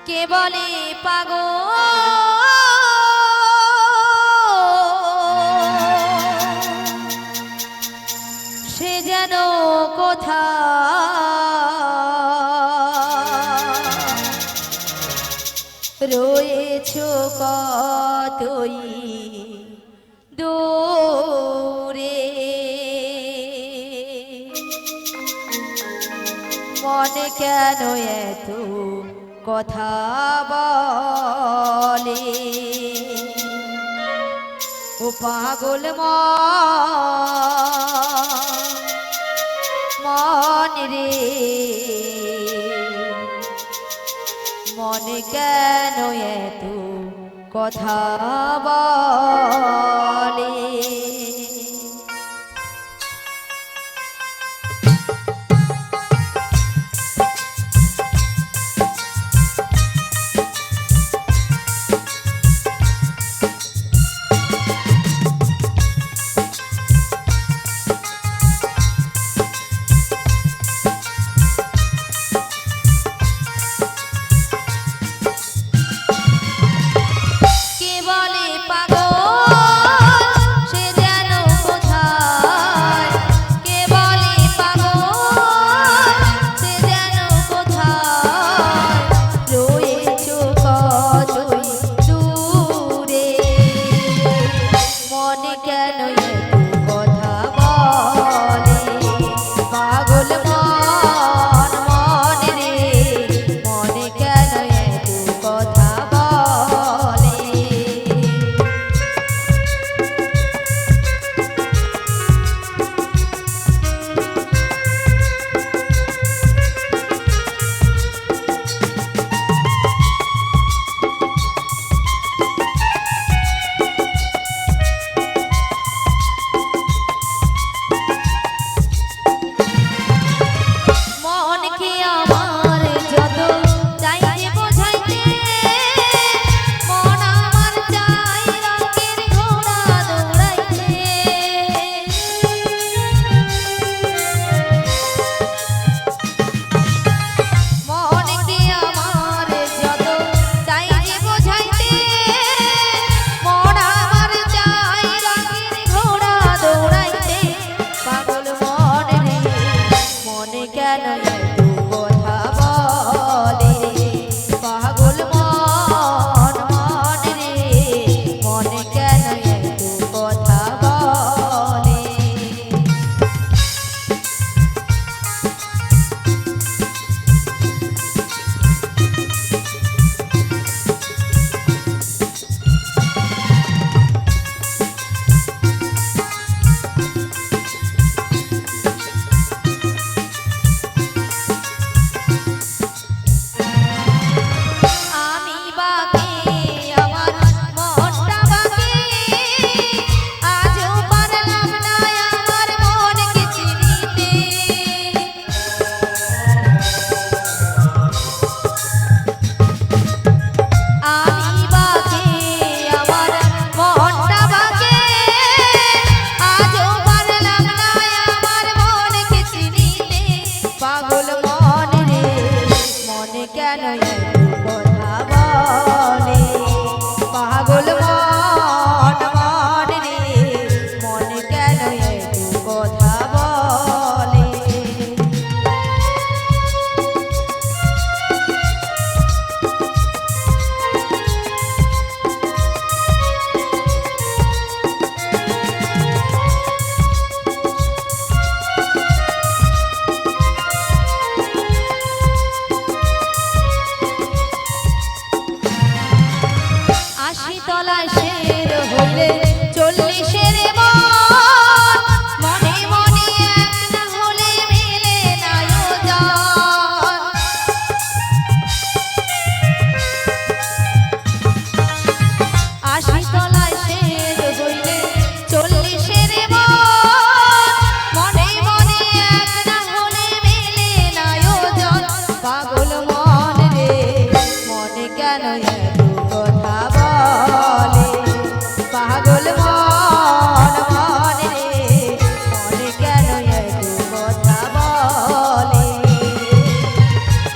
কে বলে পাগল সে যেন কোথা রয়েছো কতই দূরে মনে কেন এত কথা বলে ও পাগল মন রে মনে কেন এত কথা বলে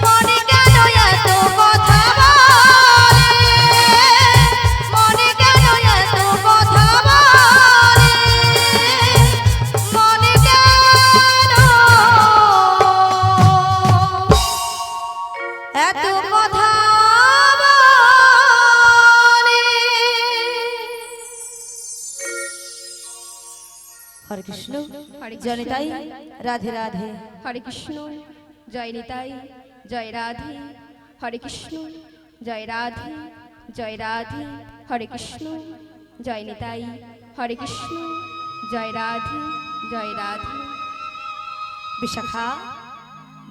মনে কেন এত কথা বলে কথা বলে। হরে কৃষ্ণ জয় নিতাই রাধে রাধে। হরে কৃষ্ণ জয় নিতাই জয় রাধে। হরে কৃষ্ণ জয় রাধে জয় রাধে। হরে কৃষ্ণ জয় নিতাই। হরে কৃষ্ণ জয় রাধে জয় রাধে। বিশাখা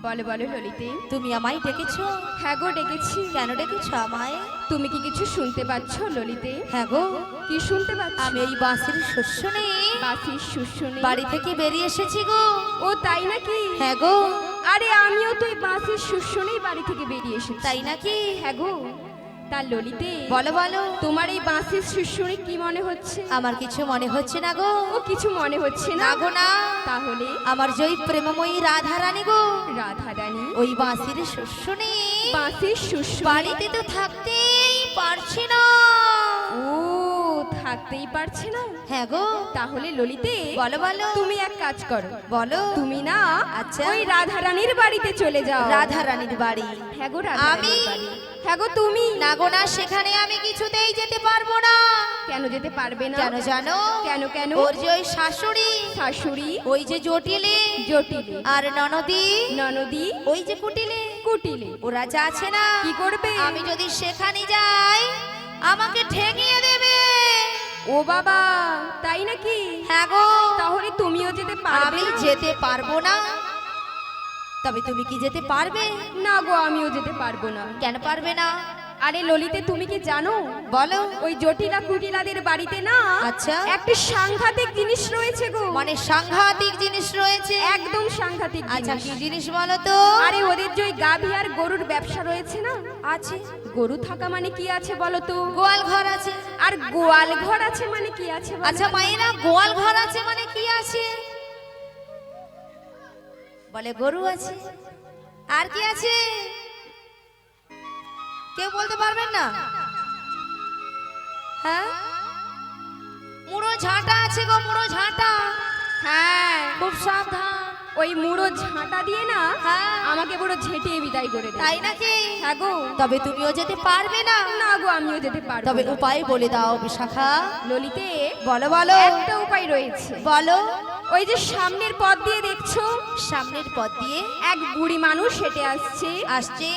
বলো বলো ললিতে। তুমি আমায় ডেকেছো? হ্যাঁ গো ডেকেছি। কেন ডেকেছো আমায়? তুমি কি কিছু শুনতে পাচ্ছ ললিতে? হ্যাঁ গো, কি শুনতে পাচ্ছ? আমি এই বাঁশির শস্য নেই বাঁশির শস্য নেই বাড়ি থেকে বেরিয়ে এসেছি গো। ও তাই নাকি? হ্যাঁ গো। আরে আমিও তো এই বাঁশির শস্য নেই বাড়ি থেকে বেরিয়ে এসেছি। তাই নাকি? হ্যাঁ গো। তার ললিতে বলো বলো, তোমার এই বাঁশির শস্যরে কি মনে হচ্ছে? আমার কিছু মনে হচ্ছে না গো। ও কিছু মনে হচ্ছে না না গো না। তাহলে আমার জয় প্রেমময়ী রাধা রানী গো, রাধা রানী ওই বাঁশির শস্য নেই বাঁশির শস্য বাড়িতে তো থাকতেই পারছি না। ও থাকতেই পারছে না? হ্যাঁ গো। তাহলে ললিতে বলো বলো, তুমি এক কাজ করো। বলো। তুমি না আচ্ছা। ওই রাধা রানীর বাড়িতে চলে যাও। রাধা রানীর বাড়ি? হ্যাঁ গো রাধা আমি? রানীর বাড়ি। হ্যাঁ গো তুমি। না গো না, সেখানে আমি কিছুতেই যেতে পারবো না। কেন যেতে পারবে না? কেন জানো? কেন কেন? ওর যে ওই শাশুড়ি, শাশুড়ি, ওই যে জটিলে, জটিলে, আর ননদি, ননদি, ওই যে কুটিলে, কুটিলে, ওরা যা আছে না, কি করবে? আমি যদি সেখানে যাই আমাকে ঠেকিয়ে দেবে। ও বাবা তাই নাকি? হ্যাঁ গো। তাহলে তুমিও যেতে পারবে আমি না? যেতে পারবো না। তবে তুমি কি যেতে পারবে? না গো আমিও যেতে পারবো না। কেন পারবে না? আরে ললিতে তুমি কি জানো? বলো। ওই জটিলা কুটিলাদের বাড়িতে না আচ্ছা। একটা সাংঘাতিক জিনিস রয়েছে গো। মানে সাংঘাতিক জিনিস রয়েছে? একদম সাংঘাতিক আচ্ছা, জিনিস। কি জিনিস বলো তো? আরে ওদের যে ওই গাভী আর গরুর ব্যবসা রয়েছে না, আছে। গরু থাকা মানে কি আছে বলো তো? গোয়াল ঘর আছে। আর গোয়াল ঘর আছে মানে কি আছে বলো? আচ্ছা মায়েরা, গোয়াল ঘর আছে মানে কি আছে? বলে গরু আছে। আর কি আছে? কেউ বলতে পারবেন না? হ্যাঁ, মুড়ো ঝাঁটা আছে গো, মুড়ো ঝাঁটা। হ্যাঁ খুব সাবধান। ওই মুড়ো ঝাঁটা দিয়ে না হ্যাঁ। আমাকে পুরো ঝেঁটিয়ে বিদায় করে দেয়। তাই নাকি? হ্যাঁ গো। তবে তুমিও যেতে পারবে না। না গো আমিও যেতে পারবো তবে না। উপায় বলে দাও বিশাখা। ললিতে বলো বলো। একটা উপায় রয়েছে। বলো। ওই যে সামনের পথ দিয়ে দেখছো, সামনের পথ দিয়ে এক বুড়ি মানুষ হেঁটে আসছে। আসছে।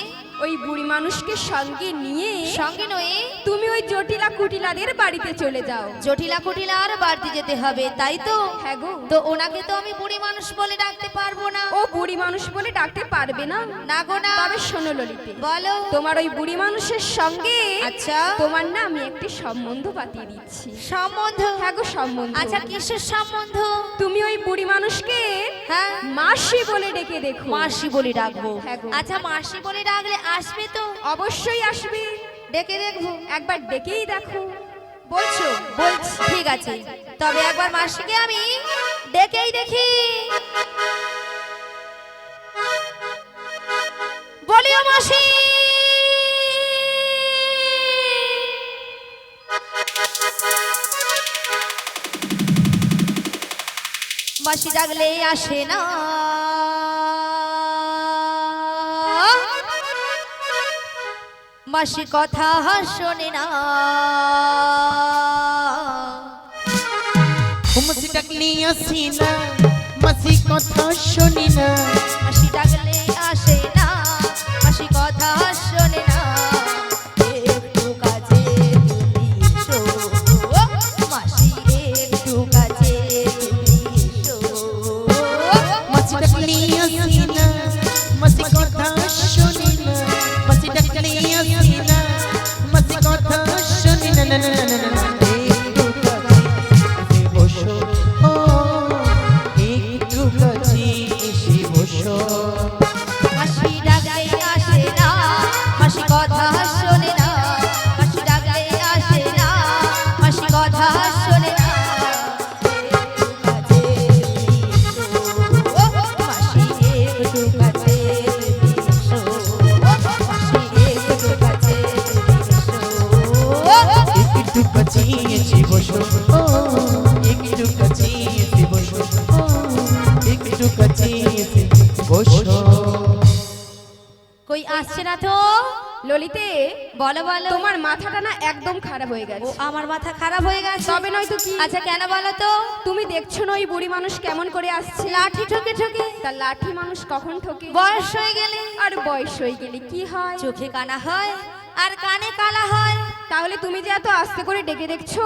ওই বুড়ি মানুষকে সঙ্গে নিয়ে সঙ্গে নয়ে তুমি ওই জটিলা কুটিলাদের বাড়িতে চলে যাও। জটিলা কুটিলা আর বাড়তে যেতে হবে, তাই তো? হ্যাঁ গো। তো ওনাকে তো আমি বুড়ি মানুষ বলে ডাকতে পারবো না। ও বুড়ি মানুষ বলে ডাকতে পারবে না? না গো না। তবে শোনো ললিতে, বলো। তোমার ওই বুড়ি মানুষের সঙ্গে আচ্ছা। তোমার না আমি একটি সম্বন্ধ পাতিয়ে দিচ্ছি। সম্বন্ধ? হ্যাঁ গো সম্বন্ধ। আচ্ছা, কিসের সম্বন্ধ? তুমি ওই বুড়ি মানুষকে হ্যাঁ, মাসি বলে ডেকে দেখো। মাসি বলে ডাকবো? হ্যাঁ গো। আচ্ছা, মাসি বলে ডাকলে আসবে তো? অবশ্যই আসবে। ডেকে দেখবো? একবার ডেকেই দেখো। বলছো? বলছি, ঠিক আছে। তবে একবার মাসিকে আমি ডেকেই দেখি। বলিও মাসি। মাসি ডাকলে আসে না, মাসি কথা শোনে না। মাসি ডাকলে আসি না, মাসি কথা শুনি না। মাসি ডাকলে আসে না, মাসি কথা শোনে না। একটু কাছে তুমি এসো, মাসি একটু কাছে তুমি এসো। মাসি ডাকলে আসি না, মাসি কথা শুনি না। মাসি ডাকলে আসি না, মাসি কথা শুনি না। না না না না না। একটু কাছে এসে বসো, ও একটু কাছে এসে বসো। মাসি ডাকলে আসে না, মাসি কথা শোনে না। মাসি ডাকলে আসে না, মাসি কথা শোনে না। একটু কাছে তুমি এসো, মাসি একটু কাছে তুমি এসো। একটু কাছে এসে বসো, ও একটু কাছে এসে বসো, ও একটু কাছে এসে বসো। কই আসছে না তো? ললিতে বলো বলো। তোমার মাথাটা না একদম খারাপ হয়ে ও গেছে। আমার মাথা খারাপ হয়ে গেছে? তবে নয়তো কি? আচ্ছা কেন বলো তো? তুমি দেখছো না ওই বুড়ি মানুষ কেমন করে আসছে? লাঠি ঠোকে ঠোকে। তা লাঠি মানুষ কখন ঠোকে? বয়স হয়ে গেলে। আর বয়স হয়ে গেলে কি হয়? চোখে কানা হয় আর কানে কালা হয়। তাহলে তুমি যে এত আস্তে করে ডেকে দেখছো,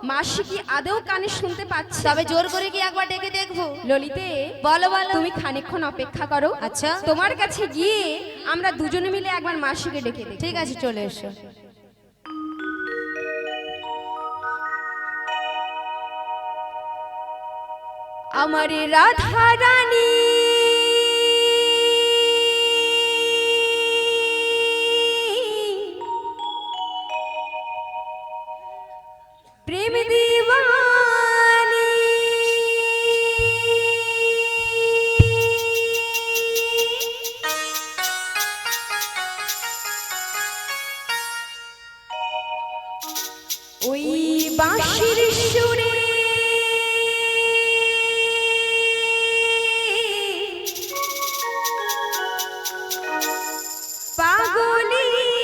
মাসি কি আদৌ কানে শুনতে পাচ্ছে? তবে জোর করে কি একবার ডেকে দেখবো? ললিতে বলো বলো। তুমি খানিকক্ষণ অপেক্ষা করো। আচ্ছা। তোমার কাছে গিয়ে আমরা দুজনে মিলে একবার মাসিকে ডেকে দেখি। ঠিক আছে, চলে এসো। আমার রাধা রানী প্রেম দিওয়ানি, ওই বাঁশির সুরে পাগলিনী,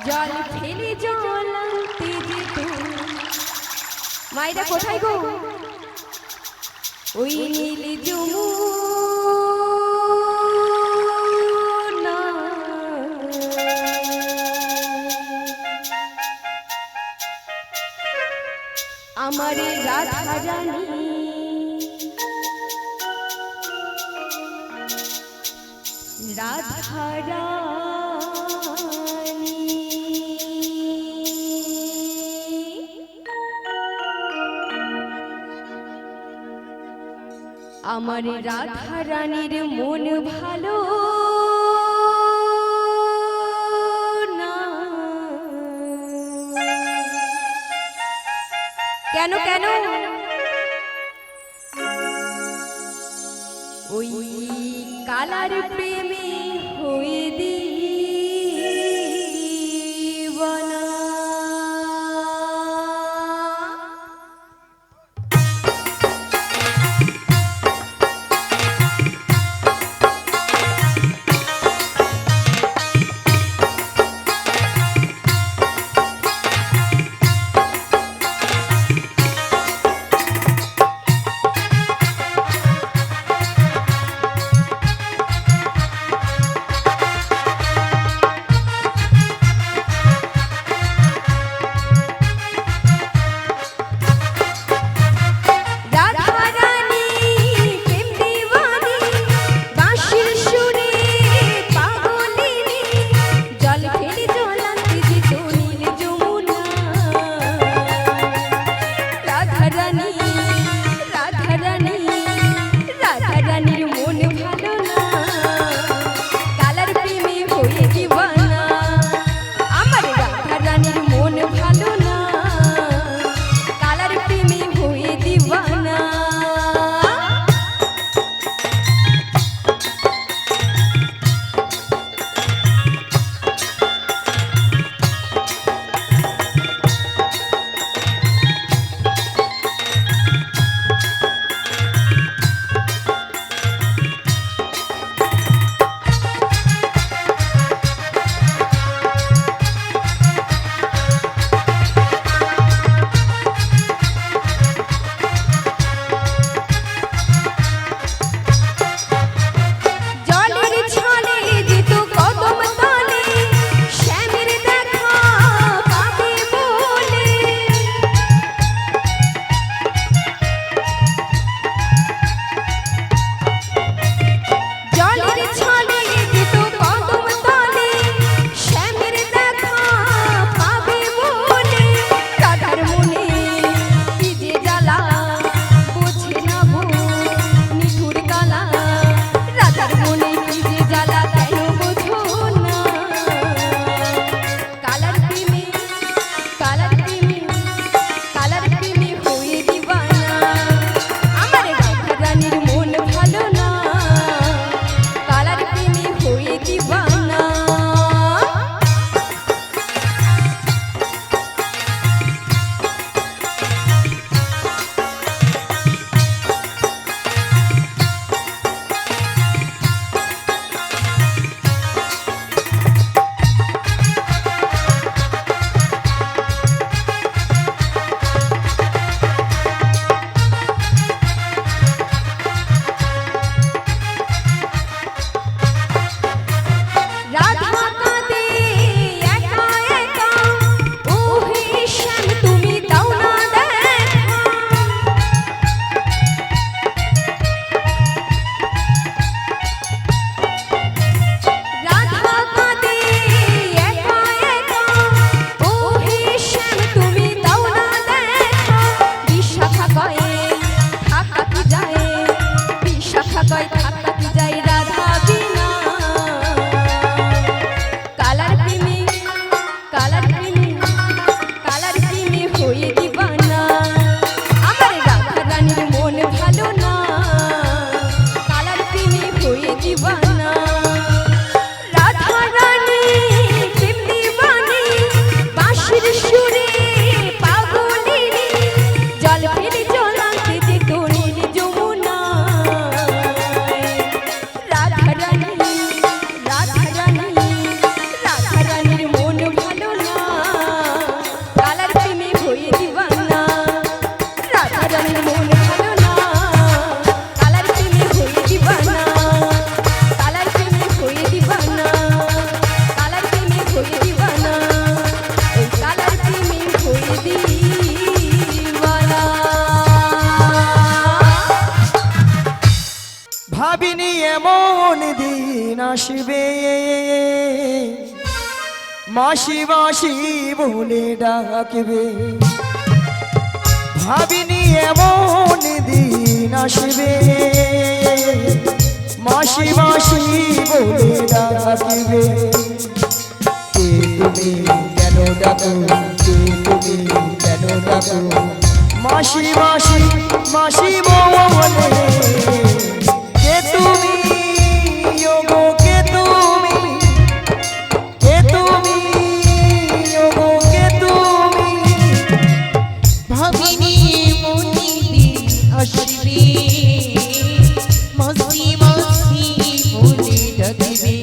জল ফেলে জ্বলতে যেত। মাইরা কোথায় গো? ওই নীল যমুনা, আমার রাধা রানী রাধা রানী, আমার রাধা রানীর মন ভালো না। কেন কেন? ওই কালার প্রেমে হয়ে দিওয়ানা। কি যায় বিশাখা কয় থাকা কি যায় রাধা বিনা কালার প্রেমী কালার প্রেমী কালার প্রেমী হয়ে দিবানা আমার রাধা রানীর মন ভালো না কালার প্রেমী হয়ে দিবানা রাধা রানী প্রেম দিবানি বাঁশির সুরে পাগলিনী জল ফেলে জলাতে যেত নীল যমুনা রাধা রানী রাধা রানী রাধা রানীর মন ভালো না কালার প্রেমে হয়ে দিবানা রাধা রানীর মন ভালো না কালার প্রেমে হয়ে দিবানা কালার প্রেমে হয়ে দিবানা কালার প্রেমে হয়ে দিবানা ওই কালার প্রেমে হয়ে দিবানা ভাবিনি এমন দিন আসবে মাসি মাসি বলে ডাকবে ভাবিনি এমন দিন আসবে মাসি মাসি বলে ডাকবে কে তুমি কেন ডাকো কে তুমি কেন ডাকো মাসি মাসি মাসি বলে কে তুমি ওগো কে তুমি কে তুমি ওগো কে তুমি ভাবিনি মনি দিন আসবে মস্তি মস্তি বলে ডাকবে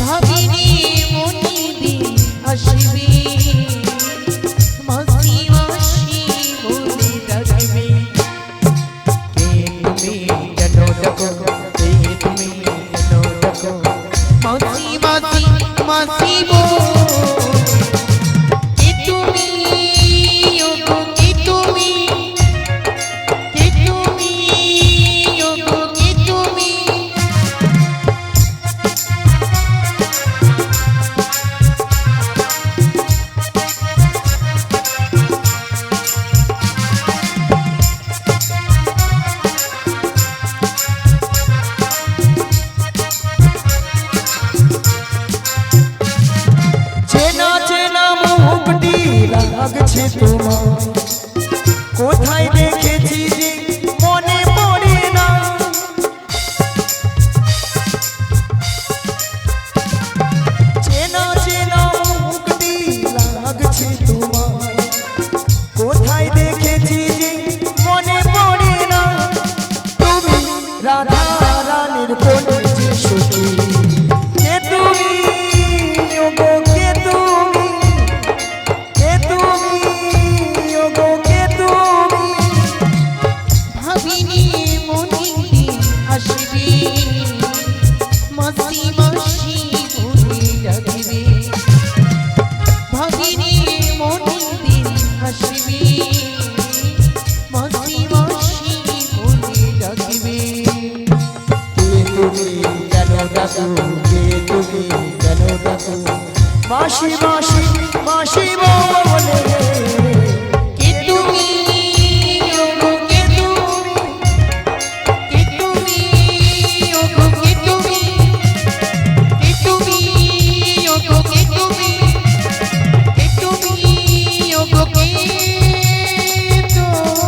ভাবিনি মনি দিন আসবে মস্তি মস্তি বলে ডাকবে কে তুমি কেন ডাকো কে তুমি কেন ডাকো মস্তি মস্তি মস্তি বলে কে তুমি ওগো কে তুমি কে তুমি ওগো কে তুমি চেনা চেনা মুখটি লাগছে তোমার কোথায় দেখেছি যে মনে পড়ে না চেনা চেনা মুখটি লাগছে তোমার কোথায় দেখেছি যে মনে পড়ে না তুমি রাধা রানীর কোলে যে সখী কে তুমি ওগো কে তুমি কে তুমি ওগো কে তুমি ভাবিনি মনি দিন আসবে মস্তি মস্তি বলে ডাকবে ভাবিনি মনি দিন আসবে মস্তি মস্তি বলে ডাকবে কে তুমি কেন ডাকো কে তুমি কেন ডাকো মাসি মাসি মাসি বলে কে তুমি ওগো কে তুমি কে তুমি ওগো কে তুমি কে তুমি ওগো কে তুমি কে তুমি ওগো কে তুমি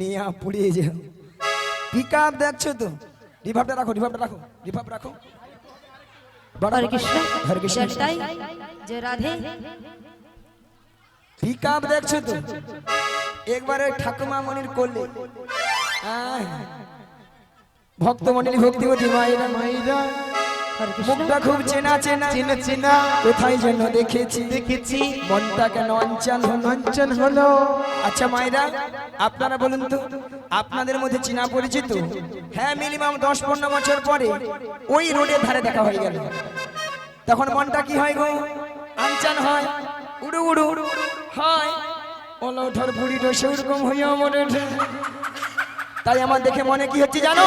নিয়া পুড়িয়ে যাও পিক আপ দেখছো তো রিভাবটা রাখো রিভাব রাখো হরে কৃষ্ণ হরে কৃষ্ণ জয় জয় রাধে পিক আপ দেখছো তো একবারে ঠাকুমা মনির করলে ভক্তমণ্ডলী ভক্তিবতী মায়েরা মায়েরা হরে কৃষ্ণ মুখটা খুব চেনা চেনা চেনা চেনা কোথায় যেন দেখেছি দেখেছি মনটা কেন অঞ্চল হলো অঞ্চন হলো আচ্ছা মায়েরা আপনারা বলুন তো আপনাদের মধ্যে চেনা পরিচিত হ্যাঁ মিনিমাম 10-15 বছর পরে ওই রোডের ধারে দেখা হয়ে গেল তখন মনটা কি হয় গো আনচান হয় উড়ু উড়ু হয় ওলঠর ভুড়ি ডসে ওরকম হইয়া মনে তাই আমার দেখে মনে কি হচ্ছে জানো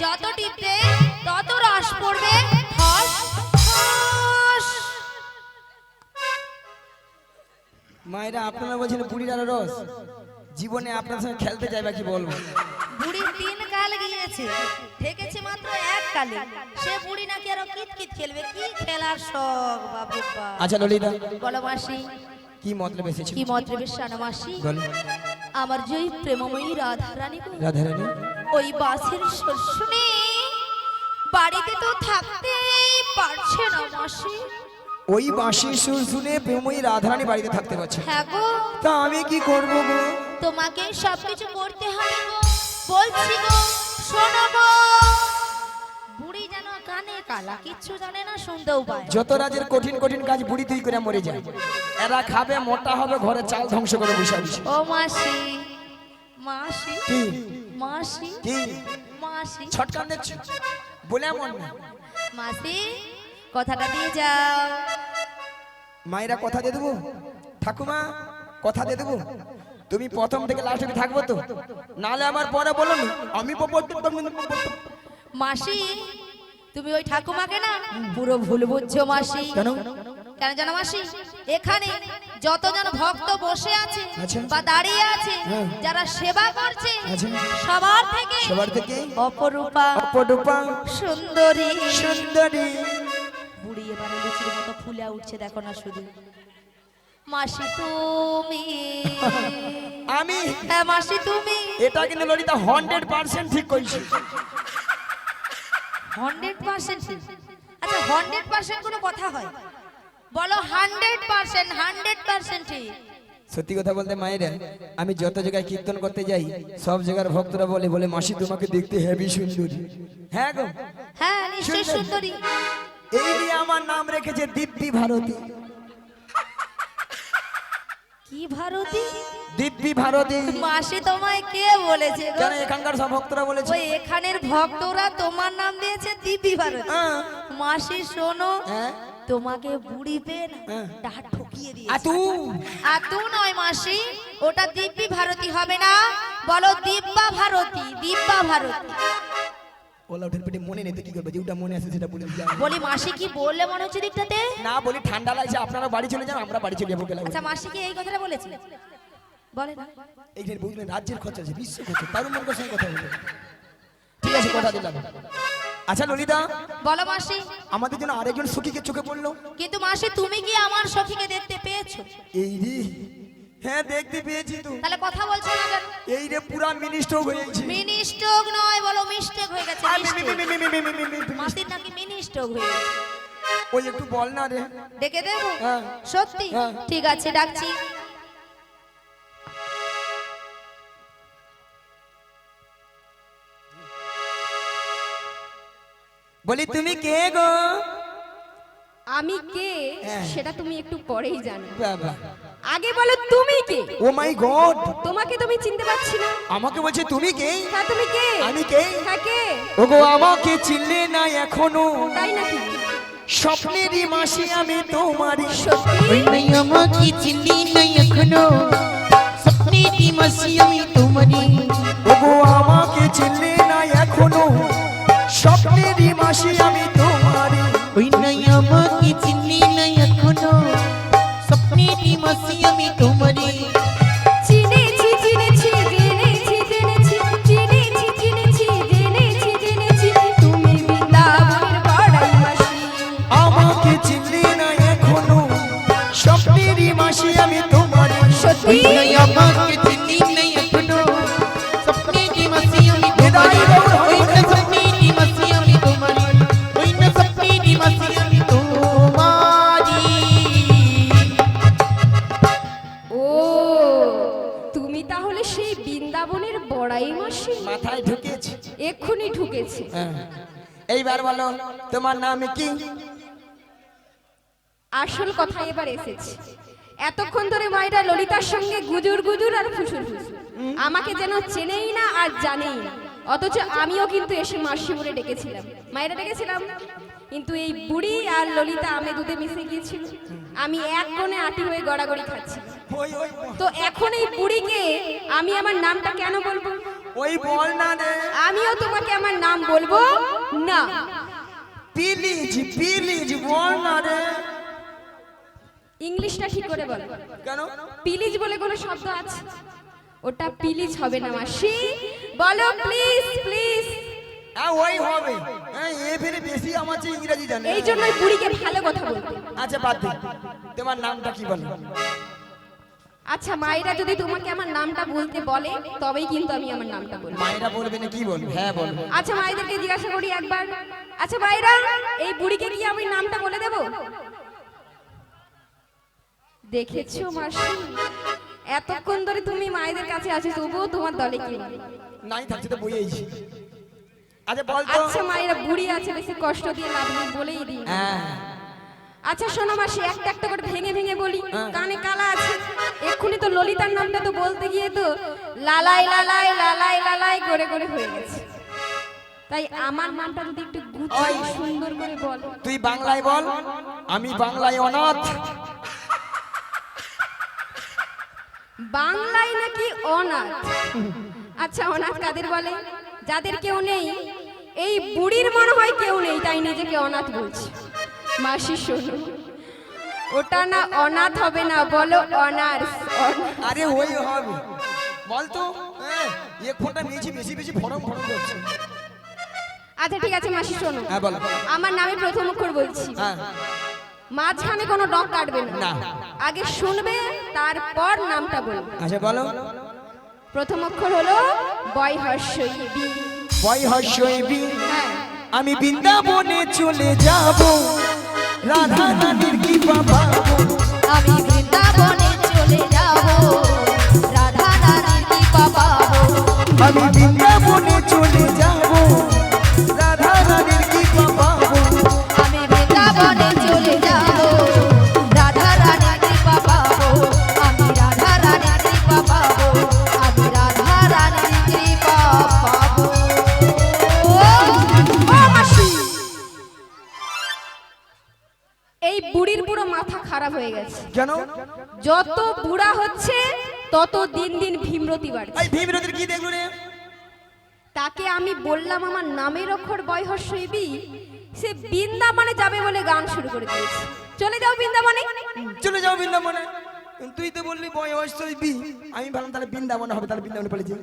যত টিপবে তত রস পড়বে ঠস ঠস। মায়েরা আপনারা বলছেন বুড়ির আরো রস, জীবনে আপনার সঙ্গে খেলতে যাবে কি বলবো। বুড়ি 3 কাল গিয়েছে, ঠেকেছে মাত্র 1 কালে। সে বুড়ি নাকি আরো কিতকিত খেলবে, কি খেলার শখ বাবু বাবা। আচ্ছা ললিতা, বলো মাসি, কি মতলব এসেছে? কি মতলবের শানা মাসি? বল। আমার যে ওই প্রেমময়ী রাধা রানী গো, রাধারানী, ওই বাসের সুর শুনে বাড়িতে তো থাকতেই পারছে না মাসি। ওই বাঁশির সুর শুনে প্রেমময়ী রাধারানী বাড়িতে থাকতে পারছে না। হ্যাঁ গো, তা আমি কি করব গো? তোমাকে সবকিছু করতে হবে গো, বলছি গো, শোনো গো। বুড়ি যেন কানে কালা, কিচ্ছু জানে না, শুনতেও পায়। যত রাজের কঠিন কঠিন কাজ বুড়ি তুই করে মরে যায়। এরা খাবে, মোটা হবে, ঘরে চাল ধ্বংস করে বসে বসে। ও মাসি, মাসি, কি মাসি, কি মাসি, ছটকান দিচ্ছ বলে এমন না। মাসি, কথাটা দিয়ে যাও। মায়েরা কথা দিয়ে দেবো, ঠাকুমা কথা দিয়ে দেবো, তুমি প্রথম থেকে লাস্ট অবধি থাকবো তো, নালে আমার পরে বলো না আমি মাসি, তুমি ওই ঠাকুমাকে না পুরো ভুল বুঝছো মাসি। কেন? কেন জানো মাসি? এখানে যতজন ভক্ত বসে আছে আচ্ছা। বা দাঁড়িয়ে আছে, হ্যাঁ। যারা সেবা করছে, আচ্ছা। সবার থেকে অপরূপা সুন্দরী সুন্দরী বুড়ি এবারে লুচির মতো ফুলে উঠছে, দেখো না শুধু। মাসি তুমি, আমি হ্যাঁ মাসি তুমি। এটা কিন্তু ললিতা 100% ঠিক কইছি। 100%? আচ্ছা 100% কোনো কথা হয়? বলো 100%, 100% ঠিক। সত্যি কথা বলতে মায়েরা, আমি যত জায়গায় কীর্তন করতে যাই সব জায়গার ভক্তরা বলে বলে মাসি তোমাকে দেখতে হেভি সুন্দরী। হ্যাঁ গো, হ্যাঁ নিশ্চয়ই সুন্দরী। এই নিয়ে আমার নাম রেখেছে দিব্যি ভারতী। কি ভারতী? দিব্যি ভারতী। মাসি তোমায় কে বলেছে গো? কেন এখানকার সব ভক্তরা বলেছে। ওই এখানের ভক্তরা তোমার নাম দিয়েছে দিব্যি ভারতী। হ্যাঁ। মাসি শোনো, হ্যাঁ। তোমাকে বুড়ি পেন হ্যাঁ। ডাট ঠকিয়ে দিয়েছে। আতু আতু নয় মাসি, ওটা দিব্যি ভারতী হবে না, বলো দিব্যা ভারতী, দিব্যা ভারতী। ওলা ওঠের পেটে মনে নেই তো কি করবে, যেটা মনে আছে সেটা বলে দিলাম। বলি মাসি কি বললে মনে হচ্ছে দিকটাতে? না বলি ঠান্ডা লাগছে, আপনারা বাড়ি চলে যান, আমরা বাড়ি চলে যাবো। আচ্ছা মাসি কি এই কথাটা বলেছে? বলে না। এইখানে বুঝলেন রাজ্যের খরচা আছে, বিশ্ব খরচা, তার মনের সঙ্গে কথা বলবো। ঠিক আছে, কথা দিলাম। আচ্ছা ললিতা, বলো মাসি। আমাদের জন্য আরেকজন সখীকে চোখে পড়লো। কিন্তু মাসি তুমি কি আমার সখীকে দেখতে পেয়েছো? এই রে, হ্যাঁ দেখতে পেয়েছি তো। তাহলে কথা বলছো না কেন? এই রে পুরা মিনিস্টার হয়ে গেছে। মিনি স্ট্রোক নয়, বলো মিস্টেক হয়ে গেছে। মাসির নাকি মিনি স্ট্রোক হয়ে গেছে। ওই একটু বল না রে। ডেকে দেবো? হ্যাঁ। সত্যি? হ্যাঁ। ঠিক আছে, ডাকছি। বলি তুমি কে গো? আমি কে হ্যাঁ। সেটা তুমি একটু পরেই জানো। বাবা, আগে বলো তুমি কে? ও মাই গড, তোমাকে তুমি চিনতে পারছি না। আমাকে বলছে তুমি কে? হ্যাঁ তুমি কে? আমি কে? হ্যাঁ কে? ওগো আমাকে চিনলে না এখনো, তাই নাকি? স্বপ্নেরই মাসি আমি তোমারই। সত্যি? ওই নাই আমাকে চিনি নাই এখনো, স্বপ্নেরই মাসি আমি তোমারই। ওগো আমাকে চিনলে না এখনো, স্বপ্নেরই মাসি আমি তোমারই। ওই নাই আমাকে চিনি নাই এখনো, স্বপ্নেরই মাসি আমি তোমারই। চিনেছি চিনেছি জেনেছি জেনেছি চিনেছি চিনেছি জেনেছি জেনেছি তুমি বৃন্দাবনের বড়াই মাসি। আমাকে চিনলে না এখনো, স্বপ্নেরই মাসি আমি তোমারই। সত্যি? ওই নাই আমাকে চিনি নাই এখনো, স্বপ্নেরই মাসি আমি তোমারই। ওই না স্বপ্নেরই মাসি আমি তোমারই, ওই না স্বপ্নেরই মাসি আমি তোমারই। ও তুমি তাহলে সেই বৃন্দাবনের বড়াই মাসি? মাথায় ঢুকেছি। এক্ষুনি ঢুকেছে। হ্যাঁ। এইবার বলো তোমার নাম কি? আসল কথা এবার এসেছে। এতক্ষণ ধরে মায়েরা ললিতার সঙ্গে গুজুর গুজুর আর ফুসুর ফুসুর, আমাকে যেন চেনেই না আর জানেই না। অথচ আমিও কিন্তু এসে মাসি বলে ডেকেছিলাম, মায়েরা ডেকেছিলাম, কিন্তু এই বুড়ি আর ললিতা আমে দুধে মিশে গিয়েছিল। আমি এক কোণে আটি হয়ে গড়াগড়ি খাচ্ছি। ওই ওই তো এখন এই বুড়িকে আমি আমার নামটা কেন বলবো? ওই বল না রে। আমিও তোমাকে আমার নাম বলবো না। প্লিজ প্লিজ বল না রে। ইংলিশটা ঠিক করে বলো। কেন? প্লিজ বলে কোনো শব্দ আছে? ওটা প্লিজ হবে না মাসি, বলো প্লিজ প্লিজ। হ্যাঁ ওই হবে। হ্যাঁ এ ফেরে বেশি আমার চেয়ে ইংরেজি জানে। এই জন্যই বুড়িকে ভালো কথা বলতে। আচ্ছা বাদ দে, তোমার নামটা কি বলো? আচ্ছা মায়েরা যদি তোমাকে আমার নামটা বলতে বলে তবেই কিন্তু আমি আমার নামটা বলবো। মায়েরা বলবে না কি বলবে? হ্যাঁ বলবে। আচ্ছা মায়েদেরকে জিজ্ঞাসা করি একবার, আচ্ছা মায়েরা এই বুড়িকে কি আমি নামটা বলে দেব? দেখেছো মাসি, এতক্ষণ ধরে তুমি মায়েদের কাছে আছো তবুও তোমার দলে কি নেই। নাই থাকছে তো বইয়েছি। আচ্ছা বল তো। আচ্ছা মায়েরা বুড়ি আছে, বেশি কষ্ট দিয়ে লাভ নেই, বলেই দিই। হ্যাঁ আচ্ছা শোনো মাসি, একটা একটা করে ভেঙে ভেঙে বলি, কানে কালা আছে। এক্ষুনি তো ললিতার নামটা তো বলতে গিয়ে তো লালাই লালাই লালাই লালাই করে করে হয়ে গেছে। তাই আমার নামটা যদি একটু গুছিয়ে সুন্দর করে বল। তুই বাংলায় বল, আমি বাংলায় অনাথ। বাংলায় নাকি অনাথ? আচ্ছা অনাথ কাদের বলে? যাদের কেউ নেই। এই বুড়ির মনে হয় কেউ নেই তাই নিজেকে অনাথ বলছে। মাসি শোনো, ওটা না অনাথ হবে না, বলো অনার্স। আরে ওই হবে। বল তো। হ্যাঁ এক ফোঁটা মেয়েছি বেশি বেশি ফরম ফরম করছে। আচ্ছা ঠিক আছে মাসি শোনো, হ্যাঁ বল। আমার নামে প্রথম অক্ষর বলছি, হ্যাঁ মাঝখানে কোনো ডক কাটবে না, না। আগে শুনবে তারপর নামটা বলবে। আচ্ছা বলো। প্রথম অক্ষর হলো বয় হর্ষই বি। বয় হর্ষই বি। হ্যাঁ আমি বৃন্দাবনে চলে যাব, রাধা রানীর কি পাবো। আমি বৃন্দাবনে চলে যাব, রাধা রানীর কৃপা পাবো। আমি বৃন্দাবনে চলে যাব, রাধা রানীর কি পাবো। আমি বৃন্দাবনে চলে যাব, রাধা রানীর কৃপা পাবো। আমি রাধা রানীর কৃপা পাবো, আমি রাধা রানীর কৃপা পাবো। ও মাসি, এই বুড়ির পুরো মাথা খারাপ হয়ে গেছে। কেন? যত বুড়া হচ্ছে তত দিন দিন ভীমরতি বাড়ছে। এই ভীমরতির কি দেখলো রে? তাকে আমি বললাম আমার নামের অক্ষর বয় হর্ষই বি, সে বৃন্দাবনে যাবে বলে গান শুরু করে দিয়েছে। চলে যাও বৃন্দাবনে। চলে যাও বৃন্দাবনে। তুই তো বললি বয় হর্ষই বি, আমি ভাবলাম তাহলে বৃন্দাবনে হবে, তাহলে বৃন্দাবনে পড়েছি।